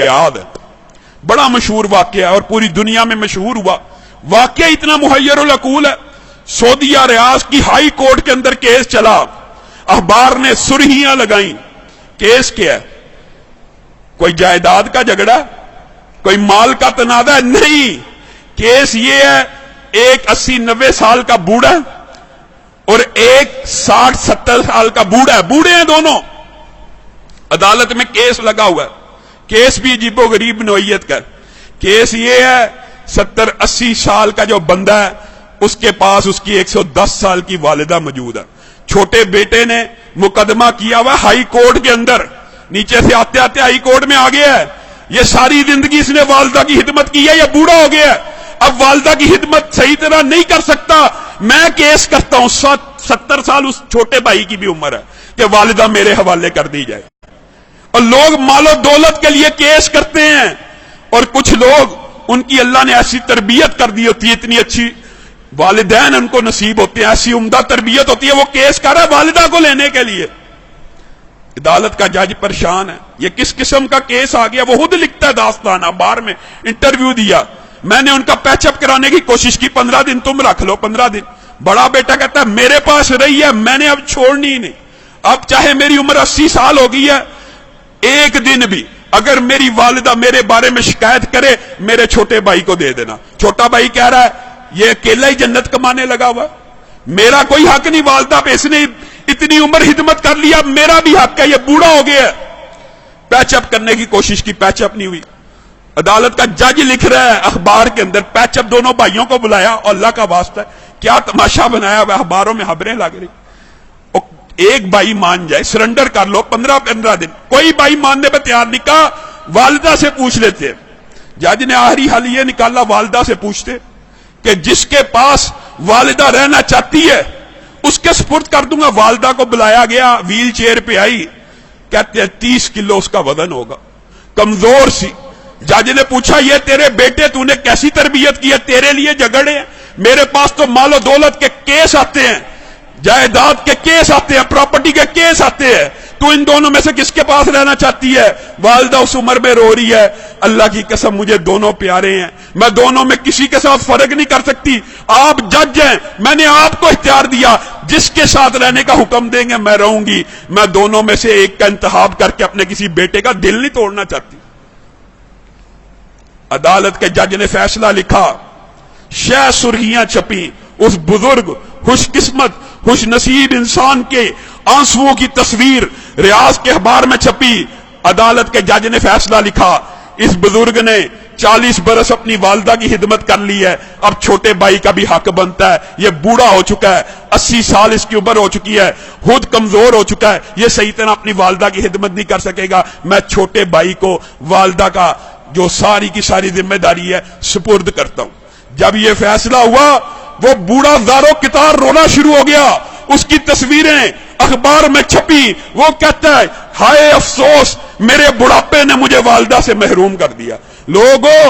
याद है, बड़ा मशहूर वाकया है और पूरी दुनिया में मशहूर हुआ। वाकया इतना मुहय्यरुल अकूल है। सऊदीया रियाज की हाई कोर्ट के अंदर केस चला, अखबार ने सुर्खियां लगाई। केस क्या है? कोई जायदाद का झगड़ा, कोई माल का तनाजा है? नहीं, केस ये है, एक 80-90 साल का बूढ़ा और एक 60-70 साल का बूढ़ा है, बूढ़े हैं दोनों, अदालत में केस लगा हुआ है। केस भी अजीबो गरीब नौइयत का। केस ये है, 70-80 साल का जो बंदा है उसके पास उसकी 110 साल की वालिदा मौजूद है। छोटे बेटे ने मुकदमा किया हुआ हाई कोर्ट के अंदर, नीचे से आते आते हाई कोर्ट में आ गया है। ये सारी जिंदगी इसने वालिदा की खिदमत की है, ये बूढ़ा हो गया है, अब वालिदा की खिदमत सही तरह नहीं कर सकता। मैं केस करता हूं, 70 साल उस छोटे भाई की भी उम्र है कि वालिदा मेरे हवाले कर दी जाए। और लोग मालो दौलत के लिए केस करते हैं, और कुछ लोग उनकी अल्लाह ने ऐसी तरबियत कर दी होती है, इतनी अच्छी वालिदैन उनको नसीब होते हैं, ऐसी उम्दा तरबियत होती है, वो केस कर रहा है वालिदा को लेने के लिए। अदालत का जज परेशान है, ये किस किस्म का केस आ गया। वो खुद लिखता है दास्तान, अखबार में इंटरव्यू दिया, मैंने उनका पैचअप कराने की कोशिश की, 15 दिन तुम रख लो, 15 दिन। बड़ा बेटा कहता है मेरे पास रही है, मैंने अब छोड़नी ही नहीं, अब चाहे मेरी उम्र 80 साल हो गई है, एक दिन भी अगर मेरी वालिदा मेरे बारे में शिकायत करे, मेरे छोटे भाई को दे देना। छोटा भाई कह रहा है ये अकेला ही जन्नत कमाने लगा हुआ, मेरा कोई हक नहीं वालिदा पे, इसने इतनी उम्र हिदमत कर लिया, मेरा भी हक है, ये बूढ़ा हो गया। पैचअप करने की कोशिश की, पैचअप नहीं हुई। अदालत का जज लिख रहा है अखबार के अंदर, पैचअप दोनों भाइयों को बुलाया, और अल्लाह का वास्ता क्या तमाशा बनाया हुआ, अखबारों में खबरें लग रही। एक भाई मान जाए, सरेंडर कर लो, 15-15 दिन। कोई भाई मानने पर तैयार नहीं, कहा वालिदा से पूछ लेते। जज ने आखिरी हल ये निकाला, वालिदा से पूछते कि जिसके पास वालिदा रहना चाहती है उसके सुपुर्द कर दूंगा। वालिदा को बुलाया गया, व्हील चेयर पे आई, कहते हैं 30 किलो उसका वजन होगा, कमजोर सी। जज ने पूछा ये तेरे बेटे तूने कैसी तरबियत की है, तेरे लिए झगड़े हैं, मेरे पास तो मालो दौलत के केस आते हैं, जायदाद के केस आते हैं, प्रॉपर्टी के केस आते हैं, तू इन दोनों में से किसके पास रहना चाहती है? वालिदा उस उम्र में रो रही है, अल्लाह की कसम मुझे दोनों प्यारे हैं, मैं दोनों में किसी के साथ फर्क नहीं कर सकती, आप जज हैं, मैंने आपको इख्तियार दिया, जिसके साथ रहने का हुक्म देंगे मैं रहूंगी, मैं दोनों में से एक का इंतखाब करके अपने किसी बेटे का दिल नहीं तोड़ना चाहती। अदालत के जज ने फैसला लिखा, शह सुर्खियां छपी, उस बुजुर्ग खुशकिस्मत खुश नसीब इंसान के आंसुओं की तस्वीर रियाज के अखबार में छपी। अदालत के जज ने फैसला लिखा, इस बुजुर्ग ने 40 बरस अपनी वालिदा की खिदमत कर ली है, अब छोटे भाई का भी हक बनता है, ये बूढ़ा हो चुका है, 80 साल इसकी उम्र हो चुकी है, खुद कमजोर हो चुका है, ये सही तरह अपनी वालिदा की खिदमत नहीं कर सकेगा, मैं छोटे भाई को वालिदा का जो सारी की सारी जिम्मेदारी है सुपुर्द करता हूं। जब ये फैसला हुआ, वो बूढ़ा ज़ारो कितार रोना शुरू हो गया, उसकी तस्वीरें अखबार में छपी, वो कहता है हाय अफसोस, मेरे बुढ़ापे ने मुझे वालिदा से महरूम कर दिया। लोगों,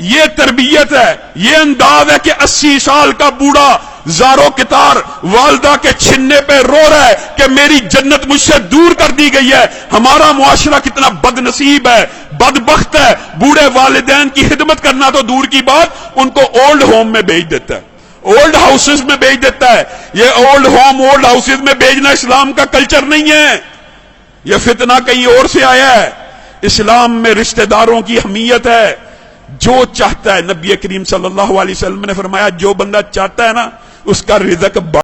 ये तरबियत है, ये अंदाज है कि 80 साल का बूढ़ा ज़ारो कितार वालिदा के छिन्ने पे रो रहा है कि मेरी जन्नत मुझसे दूर कर दी गई है। हमारा मुआशरा कितना बदनसीब है, बदबख्त है, बूढ़े वालिदैन की खिदमत करना तो दूर की बात, उनको ओल्ड होम में भेज देता है, ओल्ड हाउसेस में भेज देता है। ये ओल्ड होम ओल्ड हाउसेस में भेजना इस्लाम का कल्चर नहीं है, यह फितना कहीं और से आया है। इस्लाम में रिश्तेदारों की अहमियत है, जो चाहता है, नबी करीम सल्लल्लाहु अलैहि वसल्लम ने फरमाया जो बंदा चाहता है ना उसका रिज़्क